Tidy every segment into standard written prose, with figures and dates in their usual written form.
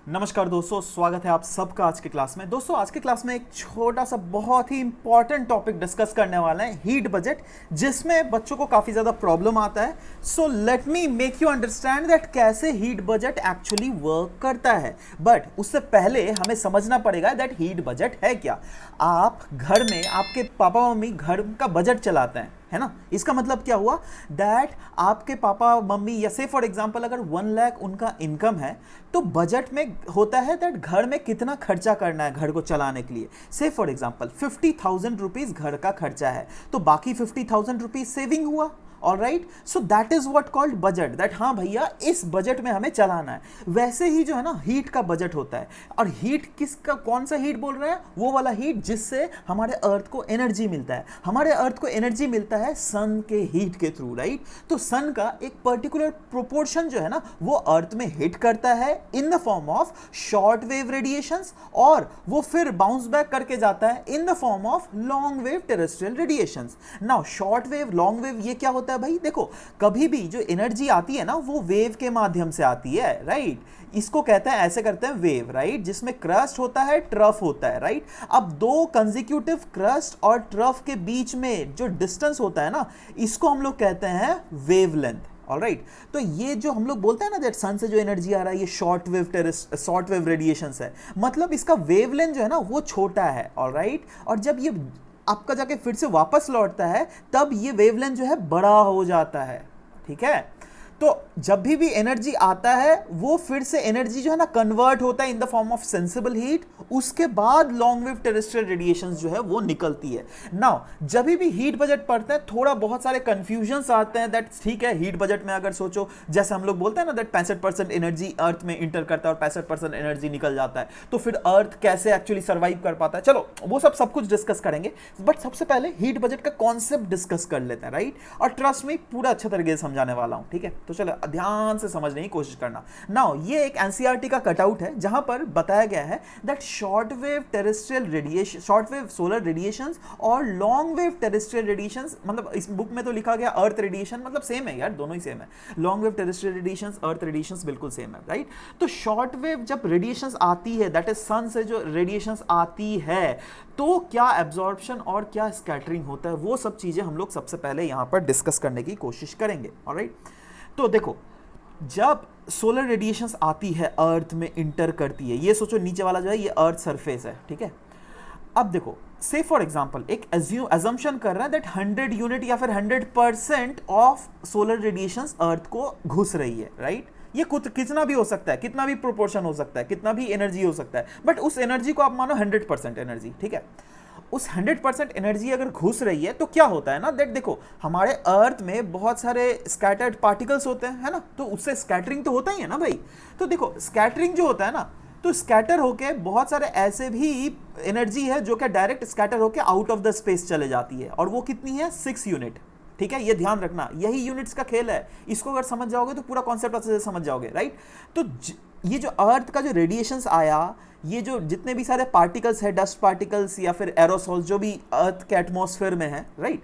नमस्कार दोस्तों, स्वागत है आप सबका आज की क्लास में। दोस्तों आज की क्लास में एक छोटा सा बहुत ही इंपॉर्टेंट टॉपिक डिस्कस करने वाला है, हीट बजट, जिसमें बच्चों को काफ़ी ज़्यादा प्रॉब्लम आता है। So let me make you understand that कैसे हीट बजट एक्चुअली वर्क करता है। बट उससे पहले हमें समझना पड़ेगा दैट हीट बजट है क्या। आप घर में आपके पापा मम्मी घर का बजट चलाते हैं, है ना। इसका मतलब क्या हुआ दैट आपके पापा मम्मी या से फॉर एग्जांपल अगर 1 लाख उनका इनकम है तो बजट में होता है दैट घर में कितना खर्चा करना है घर को चलाने के लिए। से फॉर एग्जांपल 50,000 रुपीज घर का खर्चा है तो बाकी 50,000 रुपीज सेविंग हुआ। All right, so that is what called budget, that हाँ भैया इस बजट में हमें चलाना है। वैसे ही जो है ना हीट का बजट होता है। और हीट किसका, कौन सा हीट बोल रहे हैं, वो वाला हीट जिससे हमारे अर्थ को एनर्जी मिलता है। हमारे अर्थ को एनर्जी मिलता है सन के हीट के थ्रू, राइट। तो सन का एक पर्टिकुलर प्रोपोर्शन जो है ना वो अर्थ में हिट करता है in the form of short wave radiations, और वो फिर बाउंस बैक करके जाता है in the form of long wave terrestrial radiations. Now short wave, long wave, ये क्या होता है भाई। देखो कभी भी जो एनर्जी आती है ना वो वेव के माध्यम से आती है, राइट। इसको कहते हैं, ऐसे करते हैं वेव, राइट, जिसमें क्रस्ट होता है, ट्रफ होता है, राइट। अब दो कंसेक्यूटिव क्रस्ट और ट्रफ के बीच में जो डिस्टेंस होता है ना इसको हम लोग कहते हैं वेवलेंथ। ऑलराइट, तो ये जो हम लोग बोलते हैं ना दैट सन से जो एनर्जी आ रहा है ये शॉर्ट वेव रेडिएशंस है, मतलब इसका वेवलेंथ जो है ना वो छोटा है। ऑलराइट, और जब ये आपका जाके फिर से वापस लौटता है तब ये वेवलेंथ जो है बड़ा हो जाता है, ठीक है। तो जब भी एनर्जी आता है वो फिर से एनर्जी जो है ना कन्वर्ट होता है in the form of sensible heat, उसके बाद लॉन्ग वेव टेरेस्ट्रियल रेडिएशंस जो है वो निकलती है। नाउ जब भी हीट बजट पढ़ते हैं थोड़ा बहुत सारे कंफ्यूजन्स आते हैं दैट ठीक है हीट बजट में अगर सोचो जैसे हम लोग बोलते हैं ना दैट 65% एनर्जी अर्थ में इंटर करता है और 65% एनर्जी निकल जाता है, तो फिर अर्थ कैसे एक्चुअली सर्वाइव कर पाता है। चलो वो सब कुछ डिस्कस करेंगे, बट सबसे पहले हीट बजट का कॉन्सेप्ट डिस्कस कर लेते हैं, राइट। और ट्रस्ट में पूरा अच्छा तरीके से समझाने वाला हूं, ठीक है। तो चलो ध्यान से समझने की कोशिश करना। नाउ ये एक एनसीईआरटी का कटआउट है जहां पर बताया गया है that short wave terrestrial radiation, short wave solar radiations और लॉन्ग वेव टेरेस्ट्रियल रेडिएशंस, मतलब इस बुक में तो लिखा गया अर्थ रेडिएशन, मतलब सेम है यार, दोनों ही सेम है। लॉन्ग वेव टेरेस्ट्रियल रेडिएशंस, अर्थ रेडिएशंस बिल्कुल सेम है, राइट। तो शॉर्ट वेव जब रेडिएशंस आती है दैट इज सन से जो रेडिएशंस आती है तो क्या एब्जॉर्प्शन और क्या स्कैटरिंग होता है, वो सब चीजें हम लोग सबसे पहले यहां पर डिस्कस करने की कोशिश करेंगे। ऑलराइट, तो देखो जब सोलर रेडिएशंस आती है अर्थ में इंटर करती है, ये सोचो नीचे वाला जो है ये अर्थ सरफेस है, ठीक है। अब देखो से फॉर एग्जांपल एक अजम्पशन कर रहा है दैट 100 यूनिट या फिर 100% ऑफ सोलर रेडिएशंस अर्थ को घुस रही है, राइट। ये कुछ कितना भी हो सकता है, कितना भी प्रोपोर्शन हो सकता है, कितना भी एनर्जी हो सकता है, बट उस एनर्जी को आप मानो 100% एनर्जी, ठीक है। उस 100% एनर्जी अगर घुस रही है तो क्या होता है ना दैट देखो हमारे अर्थ में बहुत सारे स्कैटर्ड पार्टिकल्स होते हैं, है ना, तो उससे स्कैटरिंग तो होता ही है ना भाई। तो देखो स्कैटरिंग जो होता है ना तो स्कैटर होके बहुत सारे ऐसे भी एनर्जी है जो कि डायरेक्ट स्कैटर होके आउट ऑफ द स्पेस चले जाती है, और वो कितनी है 6 यूनिट, ठीक है। ये ध्यान रखना, यही यूनिट्स का खेल है, इसको अगर समझ जाओगे तो पूरा कॉन्सेप्ट अच्छे से समझ जाओगे, राइट। तो ये जो अर्थ का जो रेडिएशंस आया, ये जो जितने भी सारे पार्टिकल्स है, डस्ट पार्टिकल्स या फिर एरोसॉल्स जो भी अर्थ के एटमॉस्फेयर में है, राइट,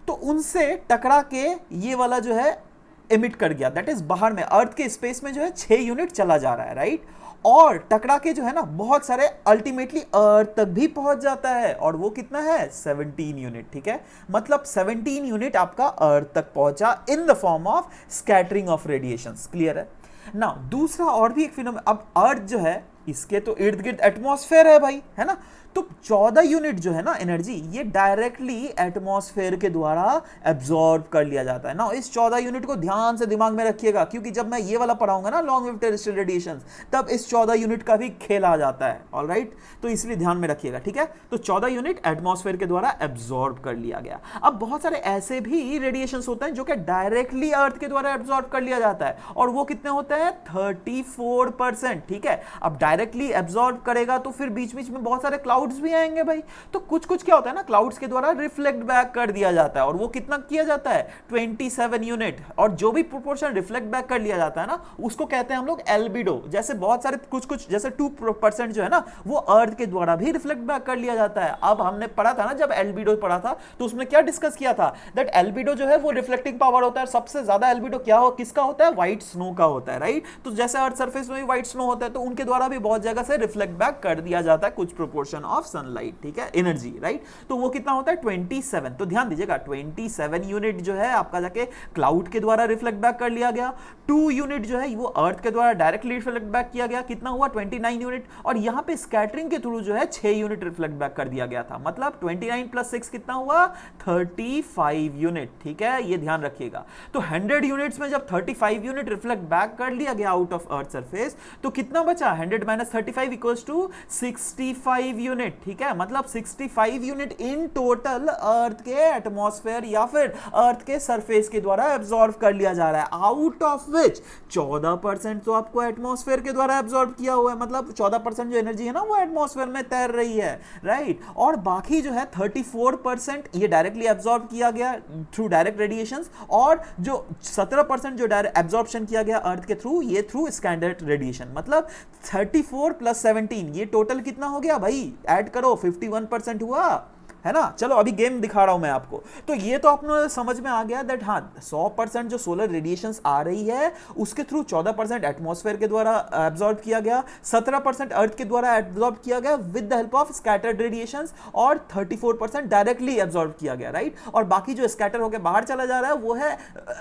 तो उनसे टकरा के ये वाला जो है एमिट कर गया, दैट इज बाहर में अर्थ के स्पेस में जो है 6 यूनिट चला जा रहा है, राइट। और टकरा के जो है ना बहुत सारे अल्टीमेटली अर्थ तक भी पहुंच जाता है, और वो कितना है 17 यूनिट, ठीक है। मतलब 17 यूनिट आपका अर्थ तक पहुंचा in the form of scattering of radiations. Clear है ना। दूसरा और भी एक फिनोमेना, अब अर्थ जो है इसके तो इर्द गिर्द एटमॉस्फेयर है भाई, है ना। तो 14 यूनिट जो है ना एनर्जी ये डायरेक्टली एटमॉस्फेयर के द्वारा एब्जॉर्ब कर लिया जाता है ना। इस 14 यूनिट को ध्यान से दिमाग में रखिएगा, क्योंकि जब मैं ये वाला पढ़ाऊंगा ना लॉन्ग वेव टेरेस्ट्रियल रेडिएशंस तब इस 14 यूनिट का भी खेल आ जाता है। ऑलराइट, तो इसलिए ध्यान में रखिएगा, ठीक है। तो 14 यूनिट एटमॉस्फेयर के द्वारा एब्जॉर्ब कर लिया गया। अब बहुत सारे ऐसे भी रेडिएशंस होते हैं जो कि डायरेक्टली अर्थ के द्वारा एब्जॉर्ब कर लिया जाता है, और वो कितने होते हैं 34%, ठीक है। अब डायरेक्टली एब्जॉर्ब करेगा तो फिर बीच बीच में बहुत सारे क्लाउड्स भी आएंगे भाई। तो कुछ कुछ क्या होता है ना, क्लाउड्स के द्वारा रिफ्लेक्ट बैक कर दिया जाता है, और वो कितना किया जाता है 27 यूनिट। और जो भी प्रोपोर्शन रिफ्लेक्ट बैक कर लिया जाता है ना, उसको कहते हैं हम लोग एल्बिडो। जैसे बहुत सारे कुछ कुछ जैसे 2% जो है ना, वो अर्थ के द्वारा भी रिफ्लेक्ट बैक कर लिया जाता है। अब हमने पढ़ा था ना, जब एल्बिडो पढ़ा था तो उसमें क्या डिस्कस किया था, दैट एल्बिडो जो है वो रिफ्लेक्टिंग पावर होता है। सबसे ज्यादा एल्बिडो क्या हो, किसका होता है, व्हाइट स्नो का होता है, राइट। तो जैसे अर्थ सरफेस में भी व्हाइट स्नो होता है, तो उनके द्वारा भी बहुत जगह से रिफ्लेक्ट बैक कर दिया जाता है कुछ प्रोपोर्शन ऑफ सनलाइट, ठीक है, एनर्जी, राइट। तो वो कितना होता है 27। तो ध्यान दीजिएगा 27 यूनिट जो है आपका जाके क्लाउड के द्वारा रिफ्लेक्ट बैक कर लिया गया। 2 यूनिट जो है वो अर्थ के द्वारा डायरेक्टली रिफ्लेक्ट बैक किया गया, कितना हुआ 29 यूनिट। और यहां पे स्कैटरिंग के थ्रू जो है 6 यूनिट रिफ्लेक्ट बैक कर दिया गया था, मतलब 29 प्लस 6 कितना हुआ 35 यूनिट, ठीक है, ये ध्यान रखिएगा। तो 100 यूनिट्स में जब 35 यूनिट रिफ्लेक्ट बैक कर लिया गया आउट ऑफ अर्थ सरफेस, तो कितना बचा 100 माइनस 35 इक्वल्स टू 65 यूनिट, ठीक है, मतलब 65 यूनिट इन टोटल अर्थ के एटमॉस्फेयर या फिर अर्थ के सरफेस के द्वारा एब्जॉर्ब कर लिया जा रहा है, आउट ऑफ विच 14% तो आपको एटमॉस्फेयर के द्वारा एब्जॉर्ब किया हुआ है, मतलब 14% जो एनर्जी है ना वो एटमॉस्फेयर में तैर रही है, राइट। और बाकी जो है 34% ये डायरेक्टली एब्जॉर्ब किया गया थ्रू डायरेक्ट रेडिएशंस, और जो 17% जो डायरेक्ट एब्जॉर्प्शन किया गया अर्थ के थ्रू, ये थ्रू स्कैटर्ड रेडिएशन। मतलब 34 प्लस 17 ये टोटल कितना हो गया भाई, ऐड करो 51% हुआ, है ना। चलो अभी गेम दिखा रहा हूं मैं आपको। तो ये तो आपने समझ में आ गया दैट हाँ 100% जो सोलर रेडिएशंस आ रही है उसके थ्रू 14% एटमॉस्फेयर के द्वारा एब्जॉर्ब किया गया, 17% अर्थ के द्वारा एब्जॉर्ब किया गया with the help of scattered radiations, और 34% डायरेक्टली एब्जॉर्ब किया गया, राइट। और बाकी जो स्कैटर होकर बाहर चला जा रहा है वो है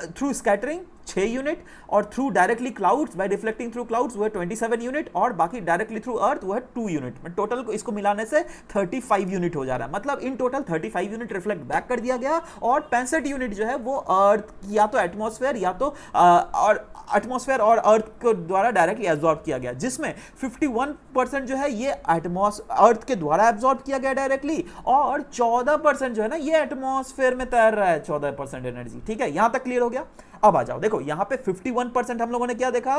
थ्रू स्कैटरिंग 6 यूनिट, और through directly clouds by reflecting through clouds वो है 27 यूनिट, और बाकी डायरेक्टली थ्रू अर्थ वो है 2 यूनिट। टोटल को इसको मिलाने से 35 यूनिट हो जा रहा है, मतलब in total 35 unit reflect back कर दिया गया, और 65 यूनिट जो है वो अर्थ या तो एटमॉस्फेयर या तो और एटमॉस्फेयर और अर्थ के द्वारा डायरेक्टली एब्जॉर्ब किया गया, जिसमें 51% जो है ये अर्थ के द्वारा एब्जॉर्ब किया गया डायरेक्टली, और 14% जो है ना ये एटमॉस्फेयर में तैर रहा है 14% एनर्जी, ठीक है। यहां तक क्लियर हो गया। अब आ जाओ, देखो यहां पे 51% हम लोगों ने क्या देखा,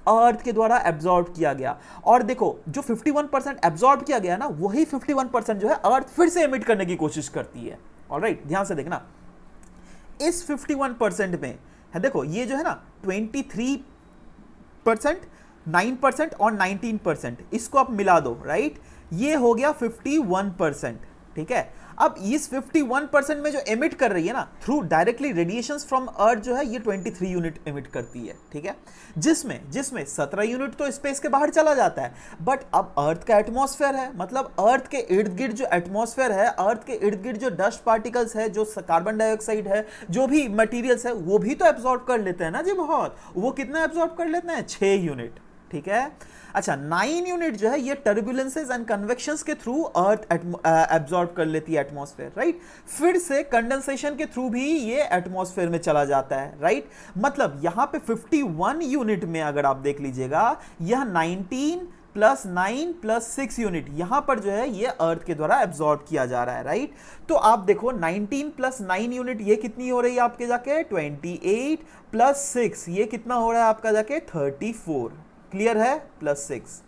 अर्थ के द्वारा एब्जॉर्ब किया गया, और देखो जो 51% एब्जॉर्ब किया गया ना वही 51% जो है अर्थ फिर से एमिट करने की कोशिश करती है। ऑलराइट, ध्यान से देखना, इस 51% में है, देखो ये जो है ना 23%, 9% और 19%, इसको आप मिला दो, राइट, ये हो गया 51%, ठीक है। अब इस 51% में जो एमिट कर रही है ना थ्रू डायरेक्टली रेडिएशंस फ्रॉम अर्थ जो है ये 23 यूनिट एमिट करती है, ठीक है, जिसमें 17 यूनिट तो स्पेस के बाहर चला जाता है। बट अब अर्थ का एटमॉस्फेयर है, मतलब अर्थ के इर्द गिर्द जो एटमॉस्फेयर है, अर्थ के इर्द गिर्द जो डस्ट पार्टिकल्स है, जो कार्बन डाइऑक्साइड है, जो भी मटीरियल्स है, वो भी तो एब्जॉर्ब कर लेते हैं ना जी बहुत। वो कितना एब्जॉर्ब कर लेते हैं 6 यूनिट, ठीक है। अच्छा 9 यूनिट जो है ये टर्बुलेंसेस एंड कन्वेक्शंस के थ्रू अर्थ एब्जॉर्ब कर लेती है एटमॉस्फेयर, राइट। फिर से कंडेंसेशन के थ्रू भी ये एटमॉस्फेयर में चला जाता है, राइट। मतलब यहां पे 51 यूनिट में अगर आप देख लीजिएगा, यह 19 प्लस 9 प्लस 6 यूनिट यहां पर जो है ये अर्थ के द्वारा एब्जॉर्ब किया जा रहा है, राइट। तो आप देखो 19 प्लस 9 यूनिट ये कितनी हो रही है आपके जाके 28 प्लस 6 ये कितना हो रहा है आपका जाके 34, क्लियर है, प्लस 6,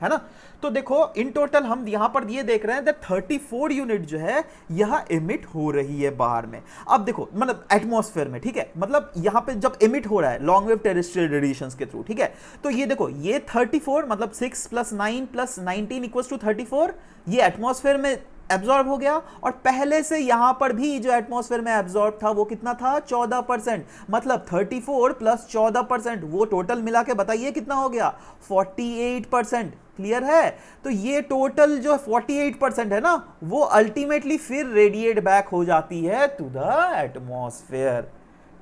है ना। तो देखो इन टोटल हम यहां पर ये देख रहे हैं दैट 34 यूनिट जो है यह एमिट हो रही है बाहर में। अब देखो मतलब एटमॉस्फेयर में, ठीक है, मतलब यहां पे जब एमिट हो रहा है लॉन्ग वेव टेरेस्ट्रियल रेडिएशंस के थ्रू, ठीक है, तो ये देखो ये 34 मतलब 6 प्लस 9 प्लस 19 इक्वल्स टू 34, ये एटमॉस्फेयर में एब्जॉर्ब हो गया। और पहले से यहां पर भी जो एटमॉस्फेयर में एब्जॉर्ब था वो कितना था 14%, मतलब 34 प्लस 14%, वो टोटल मिला के बताइए कितना हो गया 48%, क्लियर है। तो ये टोटल जो 48% है ना वो अल्टीमेटली फिर रेडिएट बैक हो जाती है टू द एटमॉस्फेयर,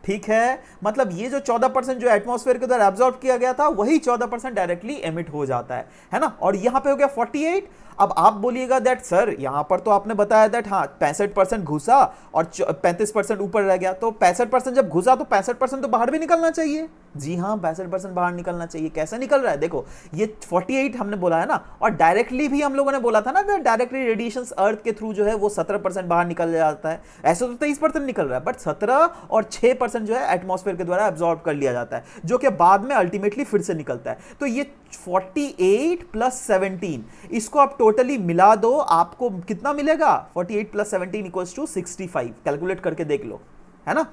ठीक है। मतलब ये जो 14% जो एटमॉस्फेयर के द्वारा एब्जॉर्ब किया गया था वही 14% डायरेक्टली एमिट हो जाता है ना। और यहां पे हो गया 48। अब आप बोलिएगा दैट सर यहां पर तो आपने बताया दैट हाँ 65% घुसा और 35% ऊपर रह गया, तो 65% जब घुसा तो 65% तो बाहर भी निकलना चाहिए, जी हाँ, 62% बाहर निकलना चाहिए। कैसे निकल रहा है देखो, ये 48 हमने बोला है ना, और डायरेक्टली भी हम लोगों ने बोला था ना, डायरेक्टली रेडिएशन अर्थ के थ्रू जो है वो 17% बाहर निकल जाता है। ऐसे तो 23% निकल रहा है, बट 17 और 6% जो है एटमॉस्फेयर के द्वारा एब्जॉर्ब कर लिया जाता है, जो कि बाद में अल्टीमेटली फिर से निकलता है। तो ये 48 प्लस 17, इसको आप टोटली मिला दो, आपको कितना मिलेगा? 48 प्लस 17 इक्वल्स टू 65। कैलकुलेट करके देख लो, है ना।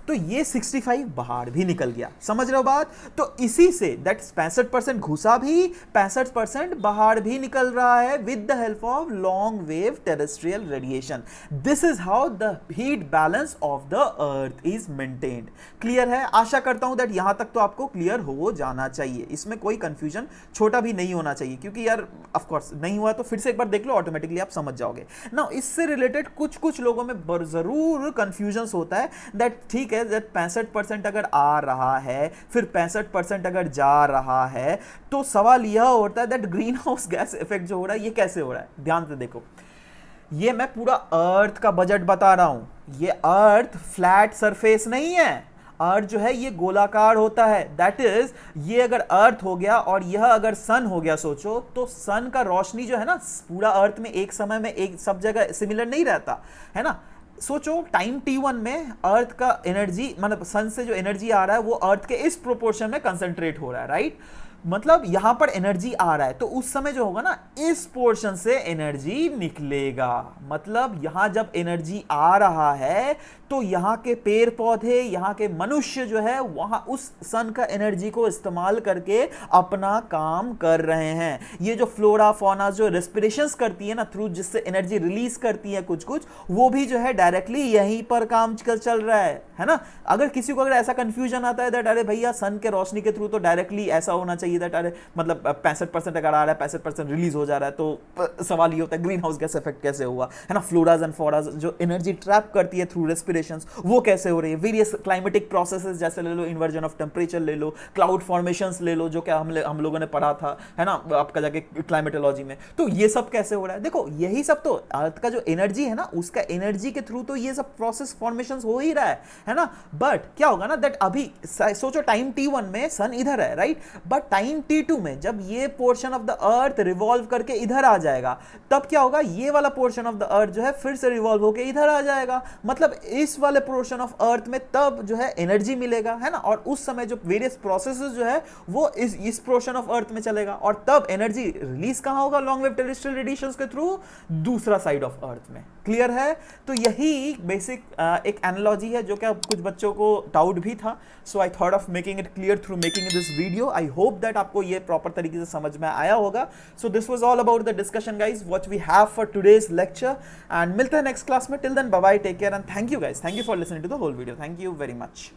तो ये 65 बाहर भी निकल गया, समझ रहे हो बात। तो इसी से दैट 65% घुसा भी, 65% बाहर भी निकल रहा है with the help of long wave terrestrial radiation. This is how the heat balance of the earth is maintained. Clear है? आशा करता हूं दैट यहां तक तो आपको क्लियर हो जाना चाहिए, इसमें कोई कंफ्यूजन छोटा भी नहीं होना चाहिए, क्योंकि यार ऑफ कोर्स नहीं हुआ तो फिर से एक बार देख लो, ऑटोमेटिकली आप समझ जाओगे ना। इससे रिलेटेड कुछ कुछ लोगों में जरूर कंफ्यूजन होता है दैट ठीक है, 65% अगर आ रहा है, फिर 65% अगर जा रहा है, तो सवाल यह होता है that green house gas effect जो हो रहा है ये कैसे हो रहा है। ध्यान से देखो, ये मैं पूरा अर्थ का बजट बता रहा हूं। ये अर्थ फ्लैट सरफेस नहीं है, अर्थ जो है ये गोलाकार होता है। दैट इज, ये अगर अर्थ हो गया और यह अगर सन हो गया, सोचो तो सन का रोशनी जो है ना पूरा अर्थ में एक समय में एक सब जगह सिमिलर नहीं रहता है ना। सोचो टाइम t1 में अर्थ का एनर्जी, मतलब सन से जो एनर्जी आ रहा है वो अर्थ के इस प्रोपोर्शन में कंसंट्रेट हो रहा है, राइट। मतलब यहां पर एनर्जी आ रहा है, तो उस समय जो होगा ना इस पोर्शन से एनर्जी निकलेगा। मतलब यहां जब एनर्जी आ रहा है तो यहां के पेड़ पौधे, यहां के मनुष्य जो है वहां उस सन का एनर्जी को इस्तेमाल करके अपना काम कर रहे हैं। ये जो फ्लोरा फौना जो रेस्पिरेशंस करती है ना थ्रू, जिससे एनर्जी रिलीज करती है कुछ कुछ, वो भी जो है डायरेक्टली यहीं पर काम चल रहा है ना। अगर किसी को अगर ऐसा कंफ्यूजन आता है दैट अरे भैया सन के रोशनी के थ्रू तो डायरेक्टली ऐसा होना चाहिए दैट अरे मतलब 65% अगर आ रहा है, 65% रिलीज हो जा रहा है, तो सवाल ये होता है ग्रीन हाउस गैस इफेक्ट कैसे हुआ, है ना। फ्लोराज एंड फॉराज जो एनर्जी ट्रैप करती है थ्रू रेस्पिरेशंस, वो कैसे हो रही है। वेरियस क्लाइमेटिक प्रोसेसेस जैसे ले लो, इन्वर्जन ऑफ टेम्परेचर ले लो, क्लाउड फॉर्मेशंस ले लो, जो क्या हम लोगों ने पढ़ा था, है ना, आपका जाके क्लाइमेटोलॉजी में। तो ये सब कैसे हो रहा है, देखो यही सब तो अर्थ का जो एनर्जी है ना, उसका एनर्जी के थ्रू तो ये सब प्रोसेस फॉर्मेशन हो ही रहा है ना। बट क्या होगा ना दैट अभी सोचो टाइम t1 में सन इधर है, राइट, बट टाइम t2 में जब ये portion of the earth revolve करके इधर आ जाएगा, तब क्या होगा, ये वाला पोर्शन ऑफ द अर्थ जो है फिर से रिवॉल्व होकर इधर आ जाएगा। मतलब इस वाले पोर्शन ऑफ अर्थ में तब जो है एनर्जी मिलेगा, है ना, और उस समय जो वेरियस प्रोसेसेस जो है वो इस पोर्शन ऑफ अर्थ में चलेगा, और तब एनर्जी रिलीज कहां होगा, लॉन्ग वेव टेरेस्ट्रियल रेडिएशंस के थ्रू दूसरा साइड ऑफ अर्थ में। क्लियर है? तो यही बेसिक एक एनालॉजी है जो कि कुछ बच्चों को डाउट भी था। So I thought of making it clear through making this video. I hope that आपको ये प्रॉपर तरीके से समझ में आया होगा। So this was all about the discussion guys what we have for today's lecture, and मिलते हैं नेक्स्ट क्लास में। Till then bye bye, take care and thank you guys, thank you for listening to the whole video, thank you very much.